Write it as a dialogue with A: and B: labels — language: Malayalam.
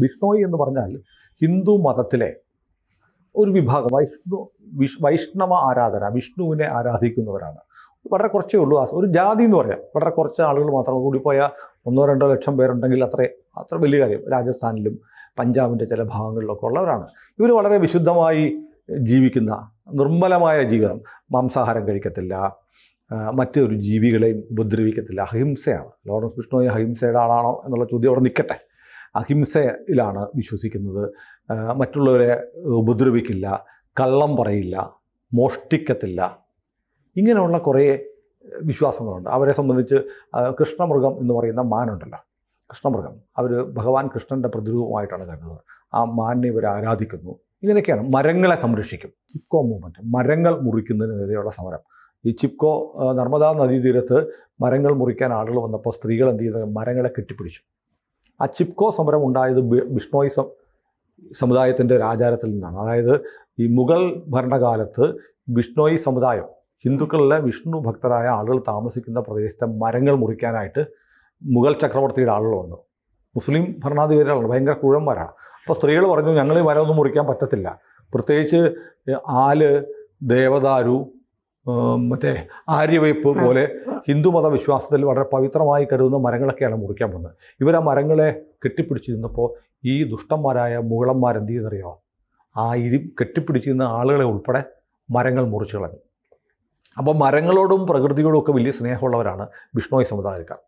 A: ബിഷ്ണോയി എന്ന് പറഞ്ഞാൽ ഹിന്ദു മതത്തിലെ ഒരു വിഭാഗം വൈഷ്ണവ ആരാധന, വിഷ്ണുവിനെ ആരാധിക്കുന്നവരാണ്. വളരെ കുറച്ചേ ഉള്ളൂ, ഒരു ജാതി എന്ന് പറയാം. വളരെ കുറച്ച് ആളുകൾ മാത്രം, കൂടിപ്പോയാൽ 1-2 ലക്ഷം പേരുണ്ടെങ്കിൽ അത്ര വലിയ കാര്യം. രാജസ്ഥാനിലും പഞ്ചാബിൻ്റെ ചില ഭാഗങ്ങളിലൊക്കെ ഉള്ളവരാണ്. ഇവർ വളരെ വിശുദ്ധമായി ജീവിക്കുന്ന നിർമ്മലമായ ജീവിതം, മാംസാഹാരം കഴിക്കത്തില്ല, മറ്റൊരു ജീവികളെയും ഉപദ്രവിക്കത്തില്ല, അഹിംസയാണ്. ലോറൻസ് ബിഷ്ണോയി അഹിംസയുടെ ആളാണോ എന്നുള്ള ചോദ്യം അവിടെ നിൽക്കട്ടെ. അഹിംസയിലാണ് വിശ്വസിക്കുന്നത്. മറ്റുള്ളവരെ ഉപദ്രവിക്കില്ല, കള്ളം പറയില്ല, മോഷ്ടിക്കത്തില്ല, ഇങ്ങനെയുള്ള കുറേ വിശ്വാസങ്ങളുണ്ട്. അവരെ സംബന്ധിച്ച് കൃഷ്ണമൃഗം എന്ന് പറയുന്ന മാനുണ്ടല്ലോ, കൃഷ്ണമൃഗം, അവർ ഭഗവാൻ കൃഷ്ണൻ്റെ പ്രതിരൂപമായിട്ടാണ് കരുതുന്നത്. ആ മാനിനെ ഇവർ ആരാധിക്കുന്നു. ഇങ്ങനെയൊക്കെയാണ്. മരങ്ങളെ സംരക്ഷിക്കും. ചിപ്കോ മൂവ്മെൻറ്റ്, മരങ്ങൾ മുറിക്കുന്നതിനെതിരെയുള്ള സമരം. ഈ ചിപ്കോ നർമ്മദാ നദീതീരത്ത് മരങ്ങൾ മുറിക്കാൻ ആളുകൾ വന്നപ്പോൾ സ്ത്രീകൾ എന്ത് ചെയ്തത്, മരങ്ങളെ കെട്ടിപ്പിടിച്ചു. ആ ചിപ്കോ സമരം ഉണ്ടായത് ബിഷ്ണോയി സമുദായത്തിൻ്റെ ഒരു ആചാരത്തിൽ നിന്നാണ്. അതായത് ഈ മുഗൾ ഭരണകാലത്ത് ബിഷ്ണോയി സമുദായം, ഹിന്ദുക്കളിലെ വിഷ്ണു ഭക്തരായ ആളുകൾ താമസിക്കുന്ന പ്രദേശത്തെ മരങ്ങൾ മുറിക്കാനായിട്ട് മുഗൾ ചക്രവർത്തിയുടെ ആളുകൾ വന്നു. മുസ്ലിം ഭരണാധികാരികളാണ്, ഭയങ്കര ക്രൂരന്മാരാണ്. അപ്പോൾ സ്ത്രീകൾ പറഞ്ഞു, ഞങ്ങൾ ഈ മരമൊന്നും മുറിക്കാൻ പറ്റത്തില്ല, പ്രത്യേകിച്ച് ആല്, ദേവദാരു, മറ്റേ ആര്യവയ്പ്പ് പോലെ ഹിന്ദുമത വിശ്വാസത്തിൽ വളരെ പവിത്രമായി കരുതുന്ന മരങ്ങളൊക്കെയാണ് മുറിക്കാൻ പോകുന്നത്. ഇവർ ആ മരങ്ങളെ കെട്ടിപ്പിടിച്ചിരുന്നപ്പോൾ ഈ ദുഷ്ടന്മാരായ മുഗളന്മാരെന്ത് ചെയ്തെന്നറിയോ, ആ കെട്ടിപ്പിടിച്ചിരുന്ന ആളുകളെ ഉൾപ്പെടെ മരങ്ങൾ മുറിച്ചു കളഞ്ഞു. അപ്പോൾ മരങ്ങളോടും പ്രകൃതിയോടും ഒക്കെ വലിയ സ്നേഹമുള്ളവരാണ് ബിഷ്ണോയി സമുദായക്കാർ.